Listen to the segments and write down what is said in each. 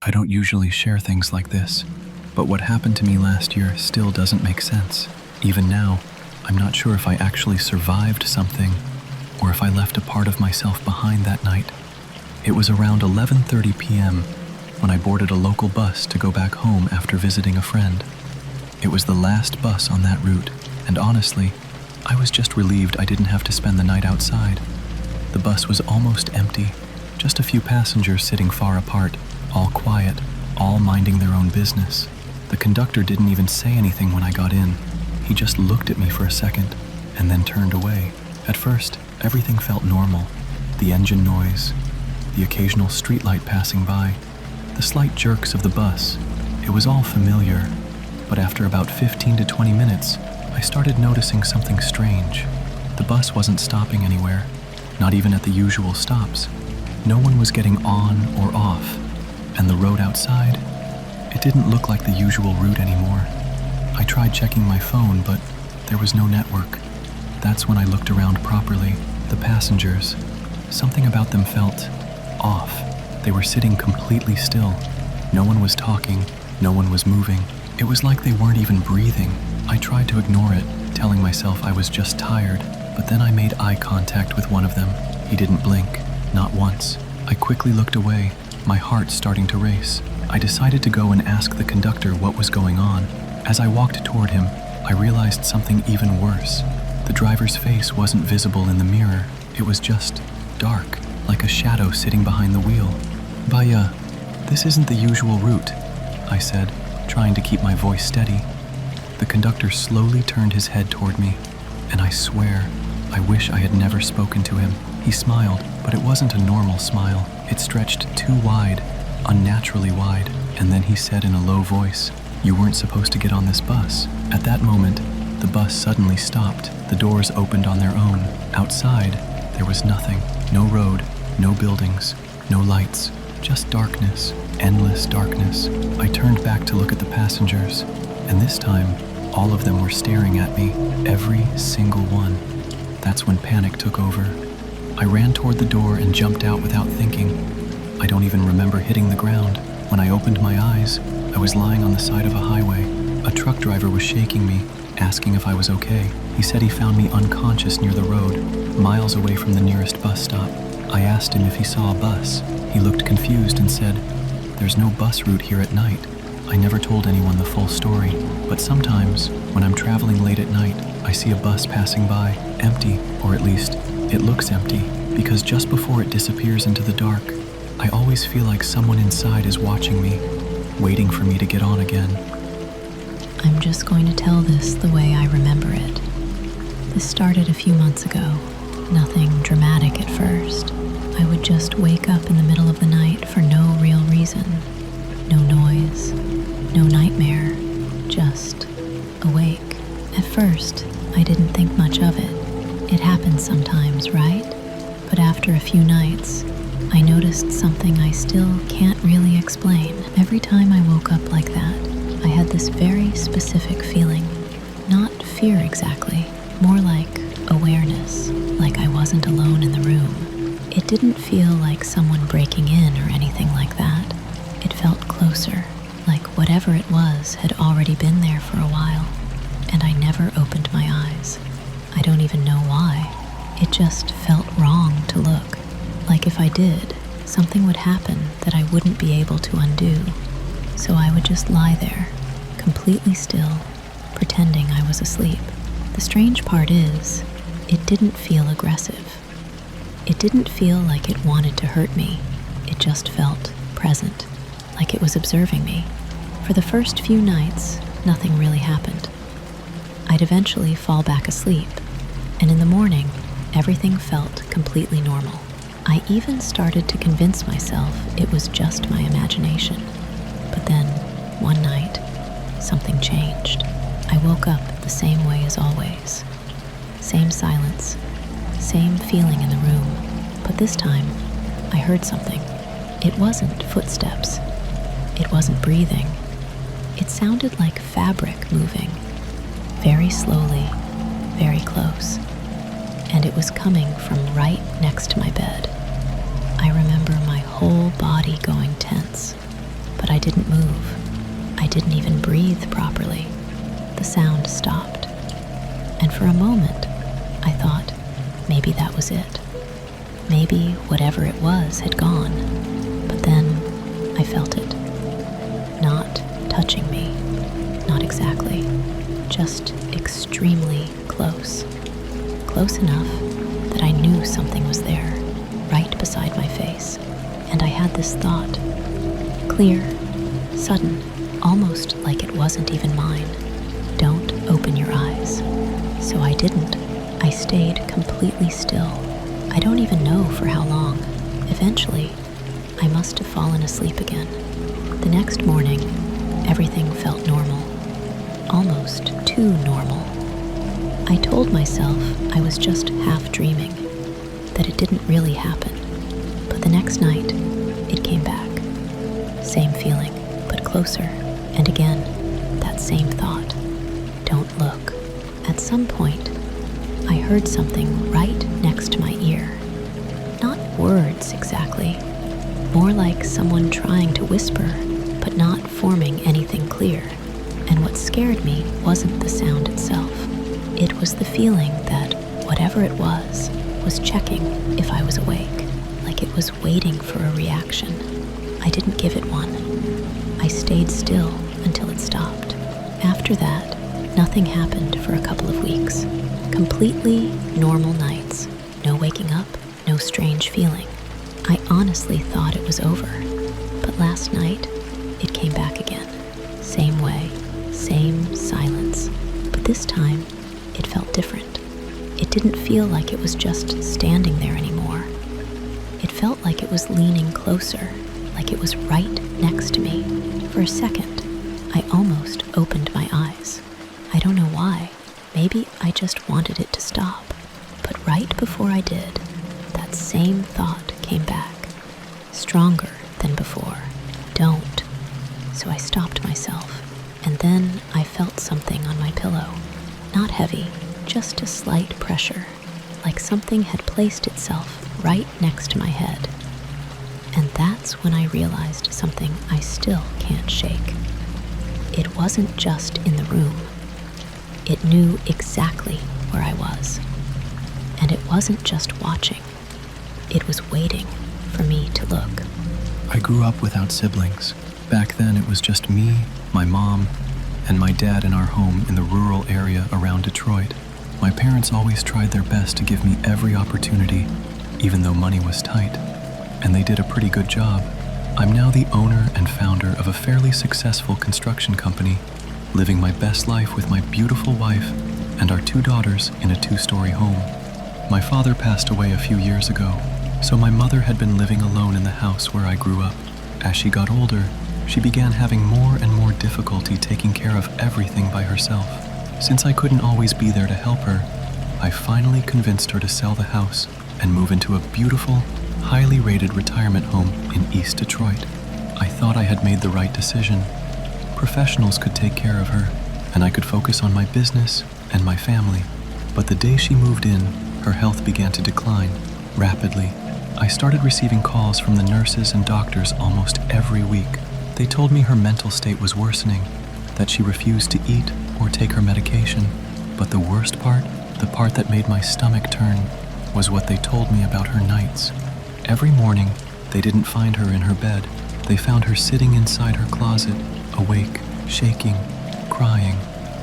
I don't usually share things like this, but what happened to me last year still doesn't make sense. Even now, I'm not sure if I actually survived something or if I left a part of myself behind that night. It was around 11:30 p.m. when I boarded a local bus to go back home after visiting a friend. It was the last bus on that route, and honestly, I was just relieved I didn't have to spend the night outside. The bus was almost empty, just a few passengers sitting far apart, all quiet, all minding their own business. The conductor didn't even say anything when I got in. He just looked at me for a second and then turned away. At first, everything felt normal. The engine noise, the occasional streetlight passing by, the slight jerks of the bus. It was all familiar, but after about 15 to 20 minutes, I started noticing something strange. The bus wasn't stopping anywhere, not even at the usual stops. No one was getting on or off, and the road outside, it didn't look like the usual route anymore. I tried checking my phone, but there was no network. That's when I looked around properly. The passengers, something about them felt off. They were sitting completely still. No one was talking, no one was moving. It was like they weren't even breathing. I tried to ignore it, telling myself I was just tired, but then I made eye contact with one of them. He didn't blink, not once. I quickly looked away, my heart starting to race. I decided to go and ask the conductor what was going on. As I walked toward him, I realized something even worse. The driver's face wasn't visible in the mirror. It was just dark, like a shadow sitting behind the wheel. "Baya, this isn't the usual route," I said, trying to keep my voice steady. The conductor slowly turned his head toward me, and I swear, I wish I had never spoken to him. He smiled, but it wasn't a normal smile. It stretched too wide, unnaturally wide, and then he said in a low voice, "You weren't supposed to get on this bus." At that moment, the bus suddenly stopped. The doors opened on their own. Outside, there was nothing. No road, no buildings, no lights, just darkness, endless darkness. I turned back to look at the passengers, and this time, all of them were staring at me, every single one. That's when panic took over. I ran toward the door and jumped out without thinking. I don't even remember hitting the ground. When I opened my eyes, I was lying on the side of a highway. A truck driver was shaking me, asking if I was okay. He said he found me unconscious near the road, miles away from the nearest bus stop. I asked him if he saw a bus. He looked confused and said, "There's no bus route here at night." I never told anyone the full story, but sometimes, when I'm traveling late at night, I see a bus passing by, empty, or at least, it looks empty, because just before it disappears into the dark, I always feel like someone inside is watching me, waiting for me to get on again. I'm just going to tell this the way I remember it. This started a few months ago. Nothing dramatic at first. I would just wake up in the middle of the night for no real reason. No noise, no nightmare, just awake. At first, I didn't think much of it. It happens sometimes, right? But after a few nights, I noticed something I still can't really explain. Every time I woke up like that, I had this very specific feeling. Not fear exactly, more like awareness, like I wasn't alone in the room. It didn't feel like someone breaking in or anything like that. It felt closer, like whatever it was had already been there for a while, and I never opened my eyes. I don't even know why. It just felt wrong to look, like if I did, something would happen that I wouldn't be able to undo. So I would just lie there, completely still, pretending I was asleep. The strange part is, it didn't feel aggressive. It didn't feel like it wanted to hurt me. It just felt present, like it was observing me. For the first few nights, nothing really happened. I'd eventually fall back asleep, and in the morning, everything felt completely normal. I even started to convince myself it was just my imagination. But then, one night, something changed. I woke up the same way as always. Same silence, same feeling in the room. But this time, I heard something. It wasn't footsteps. It wasn't breathing. It sounded like fabric moving, very slowly, very close. And it was coming from right next to my bed. I remember my whole body going tense, but I didn't move. I didn't even breathe properly. The sound stopped. And for a moment, I thought maybe that was it. Maybe whatever it was had gone. But then I felt it. Not touching me. Not exactly. Just extremely close. Close enough that I knew something was there, right beside my face. And I had this thought. Clear, sudden, almost like it wasn't even mine. Don't open your eyes. So I didn't. I stayed completely still. I don't even know for how long. Eventually, I must have fallen asleep again. The next morning, everything felt normal. Almost too normal. I told myself I was just half dreaming, that it didn't really happen. But the next night, it came back. Same feeling, but closer. And again, that same thought. Don't look. At some point, I heard something right next to my ear. Not words exactly, more like someone trying to whisper, but not forming anything clear. And what scared me wasn't the sound itself. It was the feeling that whatever it was checking if I was awake, like it was waiting for a reaction. I didn't give it one. I stayed still until it stopped. After that, nothing happened for a couple of weeks. Completely normal nights. No waking up, no strange feeling. I honestly thought it was over. But last night, it came back again. Same way, same silence. But this time, it felt different. It didn't feel like it was just standing there anymore. It felt like it was leaning closer, like it was right next to me. For a second, I almost opened my eyes. I don't know why. Maybe I just wanted it to stop. But right before I did, that same thought came back, stronger than before. Don't. So I stopped myself, and then I felt something on my pillow. Not heavy, just a slight pressure, like something had placed itself right next to my head. And that's when I realized something I still can't shake. It wasn't just in the room. It knew exactly where I was. And it wasn't just watching. It was waiting for me to look. I grew up without siblings. Back then it was just me, my mom, and my dad in our home in the rural area around Detroit. My parents always tried their best to give me every opportunity, even though money was tight. And they did a pretty good job. I'm now the owner and founder of a fairly successful construction company, living my best life with my beautiful wife and our 2 daughters in a 2-story home. My father passed away a few years ago, so my mother had been living alone in the house where I grew up. As she got older, she began having more and more difficulty taking care of everything by herself. Since I couldn't always be there to help her, I finally convinced her to sell the house and move into a beautiful, highly rated retirement home in East Detroit. I thought I had made the right decision. Professionals could take care of her, and I could focus on my business and my family. But the day she moved in, her health began to decline rapidly. I started receiving calls from the nurses and doctors almost every week. They told me her mental state was worsening, that she refused to eat or take her medication. But the worst part, the part that made my stomach turn, was what they told me about her nights. Every morning, they didn't find her in her bed. They found her sitting inside her closet, awake, shaking, crying.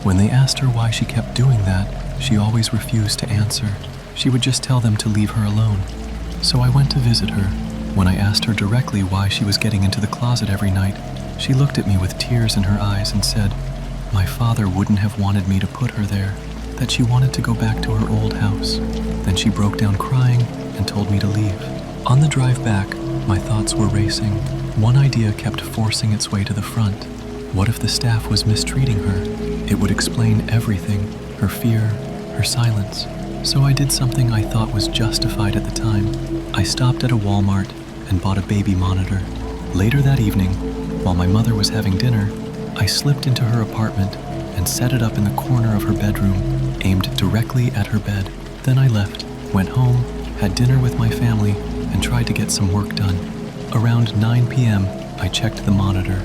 When they asked her why she kept doing that, she always refused to answer. She would just tell them to leave her alone. So I went to visit her. When I asked her directly why she was getting into the closet every night, she looked at me with tears in her eyes and said, "My father wouldn't have wanted me to put her there, that she wanted to go back to her old house." Then she broke down crying and told me to leave. On the drive back, my thoughts were racing. One idea kept forcing its way to the front. What if the staff was mistreating her? It would explain everything, her fear, her silence. So I did something I thought was justified at the time. I stopped at a Walmart and bought a baby monitor. Later that evening, while my mother was having dinner, I slipped into her apartment and set it up in the corner of her bedroom, aimed directly at her bed. Then I left, went home, had dinner with my family, and tried to get some work done. Around 9 p.m., I checked the monitor.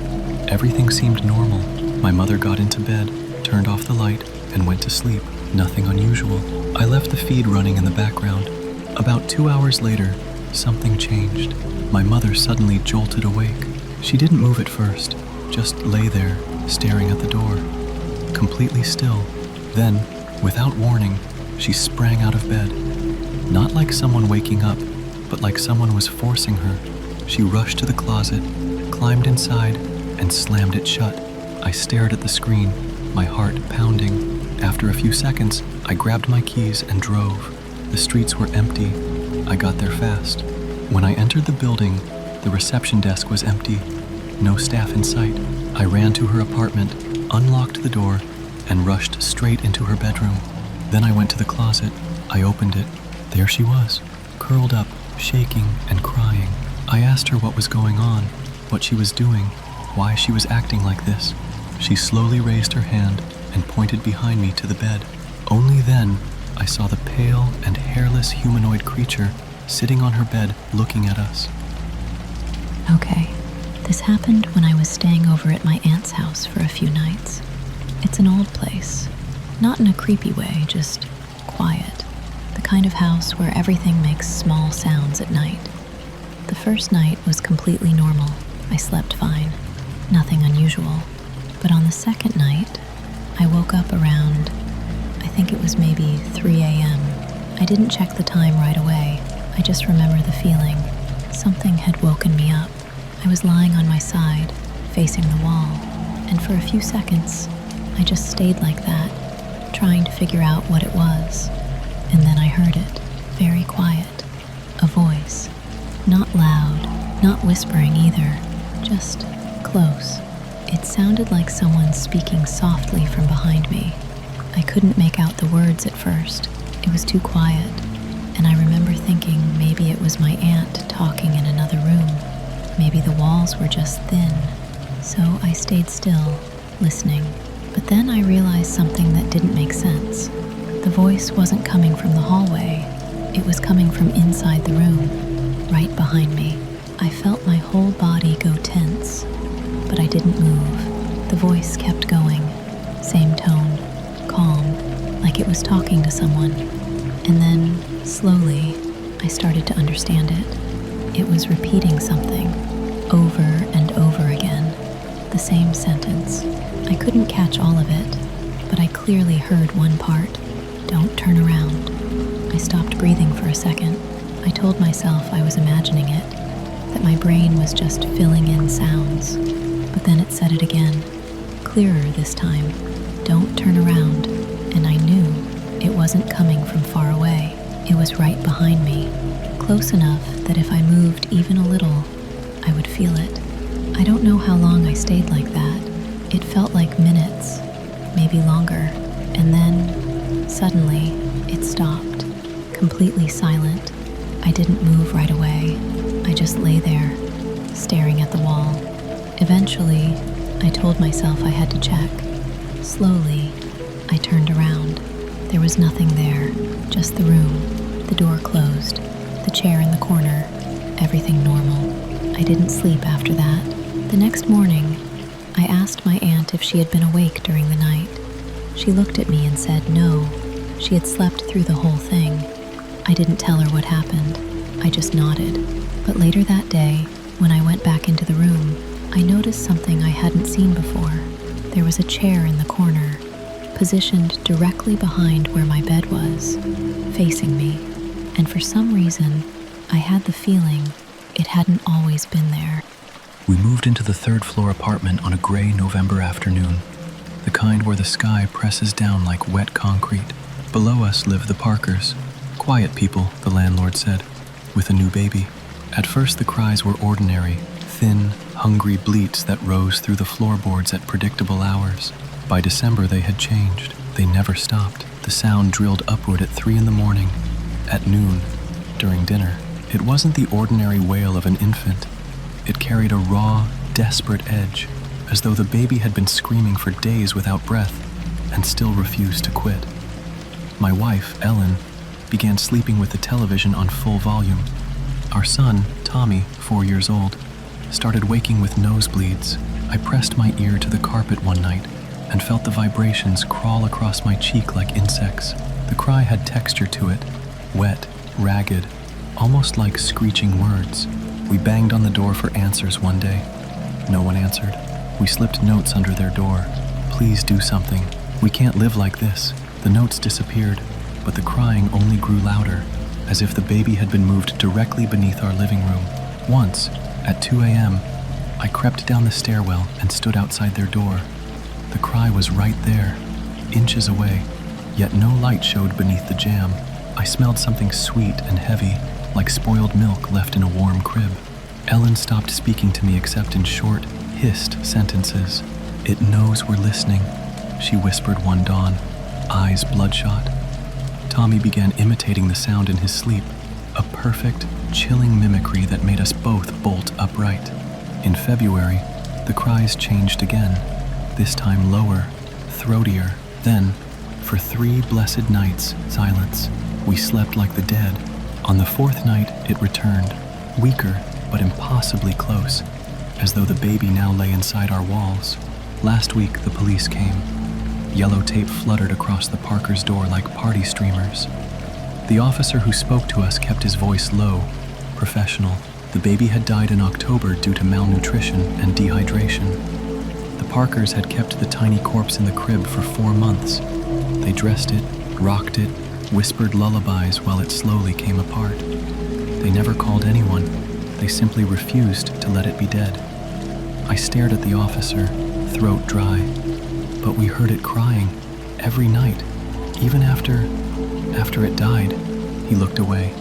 Everything seemed normal. My mother got into bed, turned off the light, and went to sleep. Nothing unusual. I left the feed running in the background. About 2 hours later, something changed. My mother suddenly jolted awake. She didn't move at first, just lay there, staring at the door, completely still. Then, without warning, she sprang out of bed. Not like someone waking up, but like someone was forcing her. She rushed to the closet, climbed inside, and slammed it shut. I stared at the screen, my heart pounding. After a few seconds, I grabbed my keys and drove. The streets were empty. I got there fast. When I entered the building, the reception desk was empty. No staff in sight. I ran to her apartment, unlocked the door, and rushed straight into her bedroom. Then I went to the closet. I opened it. There she was, curled up, shaking and crying. I asked her what was going on, what she was doing, why she was acting like this. She slowly raised her hand and pointed behind me to the bed. Only then, I saw the pale and hairless humanoid creature sitting on her bed looking at us. Okay, this happened when I was staying over at my aunt's house for a few nights. It's an old place, not in a creepy way, just quiet. The kind of house where everything makes small sounds at night. The first night was completely normal. I slept fine, nothing unusual. But on the second night, I woke up around, I think it was maybe 3 a.m. I didn't check the time right away. I just remember the feeling. Something had woken me up. I was lying on my side, facing the wall, and for a few seconds, I just stayed like that, trying to figure out what it was. And then I heard it, very quiet, a voice. Not loud, not whispering either, just close. It sounded like someone speaking softly from behind me. I couldn't make out the words at first. It was too quiet, and I remember thinking maybe it was my aunt talking in another room. Maybe the walls were just thin. So I stayed still, listening. But then I realized something that didn't make sense. The voice wasn't coming from the hallway. It was coming from inside the room, right behind me. I felt my whole body go tense, but I didn't move. The voice kept going, same tone, calm, like it was talking to someone. And then, slowly, I started to understand it. It was repeating something, over and over again, the same sentence. I couldn't catch all of it, but I clearly heard one part, "Don't turn around." I stopped breathing for a second. I told myself I was imagining it, that my brain was just filling in sounds. But then it said it again, clearer this time, "Don't turn around." And I knew it wasn't coming from far away. It was right behind me, close enough that if I moved even a little, I would feel it. I don't know how long I stayed like that. It felt like minutes, maybe longer. And then, suddenly, it stopped, completely silent. I didn't move right away. I just lay there, staring at the wall. Eventually, I told myself I had to check. Slowly, I turned around. There was nothing there, just the room, the door closed, the chair in the corner, everything normal. I didn't sleep after that. The next morning, I asked my aunt if she had been awake during the night. She looked at me and said no, she had slept through the whole thing. I didn't tell her what happened. I just nodded. But later that day, when I went back into the room, I noticed something I hadn't seen before. There was a chair in the corner, positioned directly behind where my bed was, facing me. And for some reason, I had the feeling it hadn't always been there. We moved into the third-floor apartment on a gray November afternoon, the kind where the sky presses down like wet concrete. Below us lived the Parkers, quiet people, the landlord said, with a new baby. At first the cries were ordinary, thin, hungry bleats that rose through the floorboards at predictable hours. By December they had changed. They never stopped. The sound drilled upward at 3 a.m, at noon, during dinner. It wasn't the ordinary wail of an infant. It carried a raw, desperate edge, as though the baby had been screaming for days without breath and still refused to quit. My wife, Ellen, began sleeping with the television on full volume. Our son, Tommy, 4 years old, started waking with nosebleeds. I pressed my ear to the carpet one night and felt the vibrations crawl across my cheek like insects. The cry had texture to it, wet, ragged, almost like screeching words. We banged on the door for answers one day. No one answered. We slipped notes under their door. Please do something. We can't live like this. The notes disappeared, but the crying only grew louder, as if the baby had been moved directly beneath our living room. Once, at 2 a.m., I crept down the stairwell and stood outside their door. The cry was right there, inches away, yet no light showed beneath the jamb. I smelled something sweet and heavy, like spoiled milk left in a warm crib. Ellen stopped speaking to me except in short, hissed sentences. "It knows we're listening," she whispered one dawn, eyes bloodshot. Tommy began imitating the sound in his sleep, a perfect, chilling mimicry that made us both bolt upright. In February, the cries changed again, this time lower, throatier. Then, for 3 blessed nights, silence. We slept like the dead. On the 4th night, it returned, weaker but impossibly close, as though the baby now lay inside our walls. Last week, the police came. Yellow tape fluttered across the Parkers' door like party streamers. The officer who spoke to us kept his voice low, professional. The baby had died in October due to malnutrition and dehydration. The Parkers had kept the tiny corpse in the crib for 4 months. They dressed it, rocked it, whispered lullabies while it slowly came apart. They never called anyone. They simply refused to let it be dead. I stared at the officer, throat dry, but we heard it crying every night, even after it died. He looked away.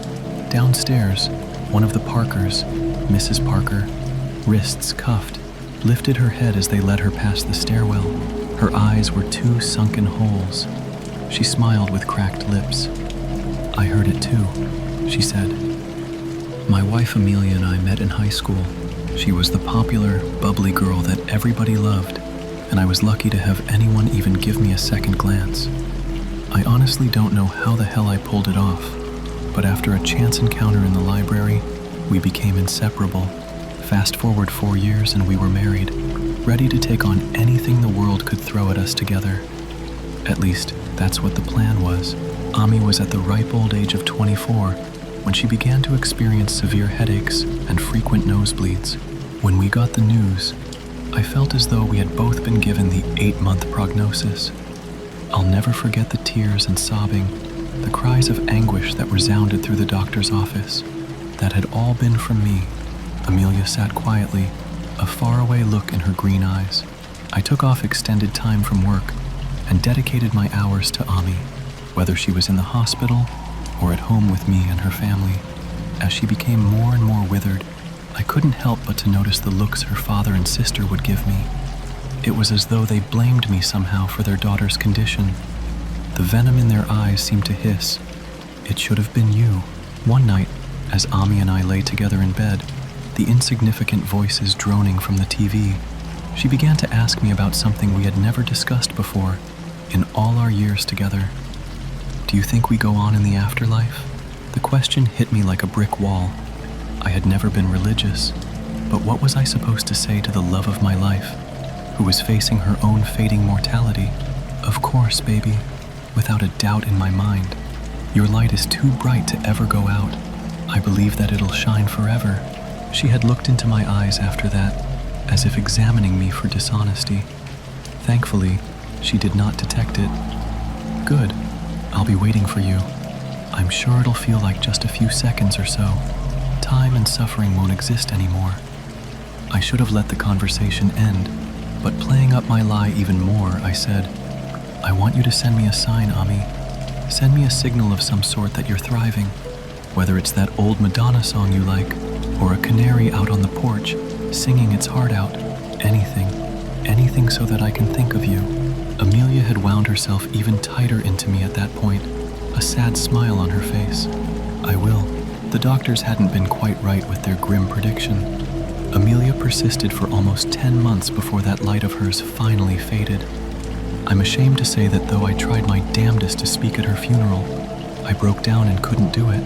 Downstairs, one of the Parkers, Mrs. Parker, wrists cuffed, lifted her head as they led her past the stairwell. Her eyes were 2 sunken holes. She smiled with cracked lips. "I heard it too," she said. "My wife Amelia and I met in high school. She was the popular, bubbly girl that everybody loved, and I was lucky to have anyone even give me a second glance. I honestly don't know how the hell I pulled it off, but after a chance encounter in the library, we became inseparable. Fast forward 4 years and we were married, ready to take on anything the world could throw at us together. At least, that's what the plan was. Ami was at the ripe old age of 24 when she began to experience severe headaches and frequent nosebleeds. When we got the news, I felt as though we had both been given the 8-month prognosis. I'll never forget the tears and sobbing, the cries of anguish that resounded through the doctor's office. That had all been from me. Amelia sat quietly, a faraway look in her green eyes. I took off extended time from work and dedicated my hours to Ami, whether she was in the hospital or at home with me and her family. As she became more and more withered, I couldn't help but to notice the looks her father and sister would give me. It was as though they blamed me somehow for their daughter's condition. The venom in their eyes seemed to hiss. "It should have been you." One night, as Ami and I lay together in bed, the insignificant voices droning from the TV, she began to ask me about something we had never discussed before in all our years together. "Do you think we go on in the afterlife?" The question hit me like a brick wall. I had never been religious, but what was I supposed to say to the love of my life, who was facing her own fading mortality? "Of course, baby," without a doubt in my mind. "Your light is too bright to ever go out. I believe that it'll shine forever." She had looked into my eyes after that, as if examining me for dishonesty. Thankfully, she did not detect it. "Good. I'll be waiting for you. I'm sure it'll feel like just a few seconds or so. Time and suffering won't exist anymore." I should have let the conversation end, but playing up my lie even more, I said, "I want you to send me a sign, Ami. Send me a signal of some sort that you're thriving, whether it's that old Madonna song you like, or a canary out on the porch, singing its heart out. Anything so that I can think of you." Amelia had wound herself even tighter into me at that point, a sad smile on her face. "I will." The doctors hadn't been quite right with their grim prediction. Amelia persisted for almost 10 months before that light of hers finally faded. I'm ashamed to say that though I tried my damnedest to speak at her funeral, I broke down and couldn't do it.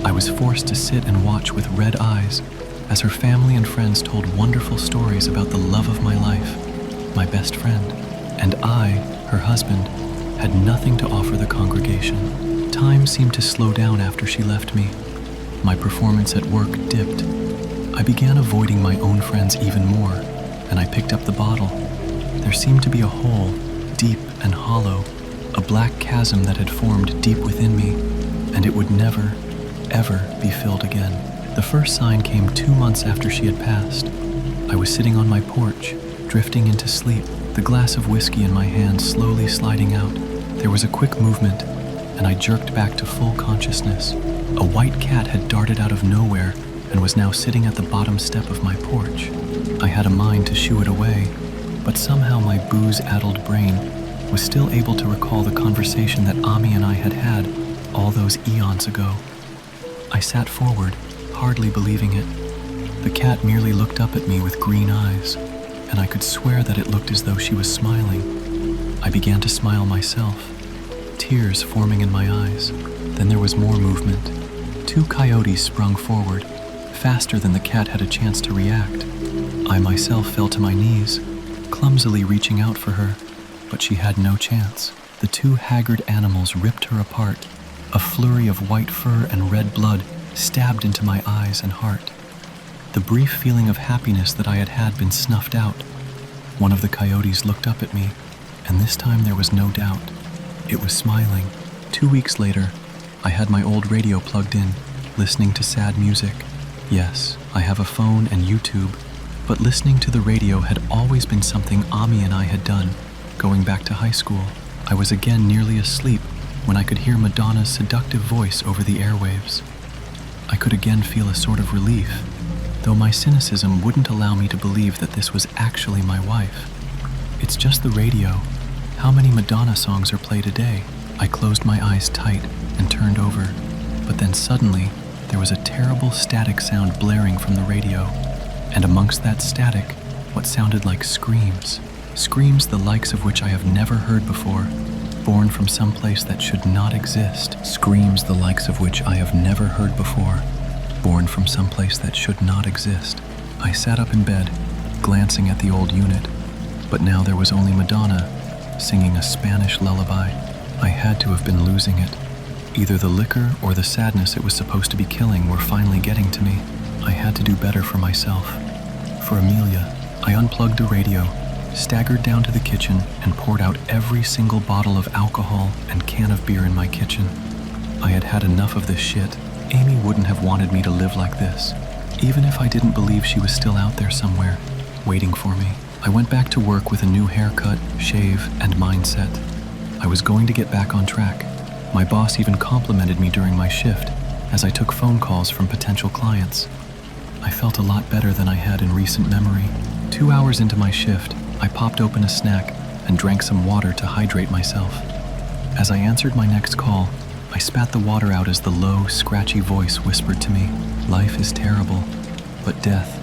I was forced to sit and watch with red eyes as her family and friends told wonderful stories about the love of my life, my best friend, and I, her husband, had nothing to offer the congregation. Time seemed to slow down after she left me. My performance at work dipped. I began avoiding my own friends even more, and I picked up the bottle. There seemed to be a hole, deep and hollow, a black chasm that had formed deep within me, and it would never, ever be filled again. The first sign came 2 months after she had passed. I was sitting on my porch, drifting into sleep, the glass of whiskey in my hand slowly sliding out. There was a quick movement, and I jerked back to full consciousness. A white cat had darted out of nowhere and was now sitting at the bottom step of my porch. I had a mind to shoo it away, but somehow my booze-addled brain was still able to recall the conversation that Ami and I had had all those eons ago. I sat forward, hardly believing it. The cat merely looked up at me with green eyes, and I could swear that it looked as though she was smiling. I began to smile myself, tears forming in my eyes. Then there was more movement. 2 coyotes sprung forward, faster than the cat had a chance to react. I myself fell to my knees, clumsily reaching out for her, but she had no chance. The 2 haggard animals ripped her apart. A flurry of white fur and red blood stabbed into my eyes and heart. The brief feeling of happiness that I had had been snuffed out. One of the coyotes looked up at me, and this time there was no doubt. It was smiling. 2 weeks later, I had my old radio plugged in, listening to sad music. Yes, I have a phone and YouTube, but listening to the radio had always been something Ami and I had done, going back to high school. I was again nearly asleep when I could hear Madonna's seductive voice over the airwaves. I could again feel a sort of relief, though my cynicism wouldn't allow me to believe that this was actually my wife. It's just the radio. How many Madonna songs are played a day? I closed my eyes tight and turned over, but then suddenly there was a terrible static sound blaring from the radio, and amongst that static, what sounded like screams. Screams the likes of which I have never heard before, born from some place that should not exist. Screams the likes of which I have never heard before, born from some place that should not exist. I sat up in bed, glancing at the old unit, but now there was only Madonna, singing a Spanish lullaby. I had to have been losing it. Either the liquor or the sadness it was supposed to be killing were finally getting to me. I had to do better for myself. For Amelia, I unplugged the radio, staggered down to the kitchen, and poured out every single bottle of alcohol and can of beer in my kitchen. I had had enough of this shit. Amy wouldn't have wanted me to live like this, even if I didn't believe she was still out there somewhere, waiting for me. I went back to work with a new haircut, shave, and mindset. I was going to get back on track. My boss even complimented me during my shift as I took phone calls from potential clients. I felt a lot better than I had in recent memory. 2 hours into my shift, I popped open a snack and drank some water to hydrate myself. As I answered my next call, I spat the water out as the low, scratchy voice whispered to me, "Life is terrible, but death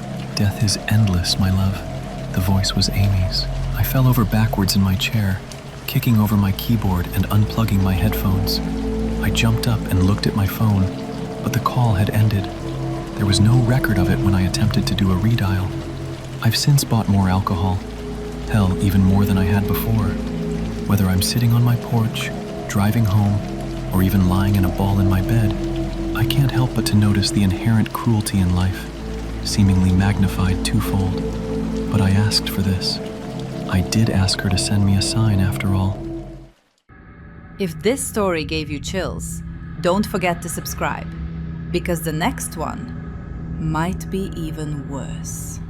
is endless, my love." The voice was Amy's. I fell over backwards in my chair, kicking over my keyboard and unplugging my headphones. I jumped up and looked at my phone, but the call had ended. There was no record of it when I attempted to do a redial. I've since bought more alcohol. Hell, even more than I had before. Whether I'm sitting on my porch, driving home, or even lying in a ball in my bed, I can't help but to notice the inherent cruelty in life, seemingly magnified twofold. But I asked for this. I did ask her to send me a sign after all. If this story gave you chills, don't forget to subscribe, because the next one might be even worse.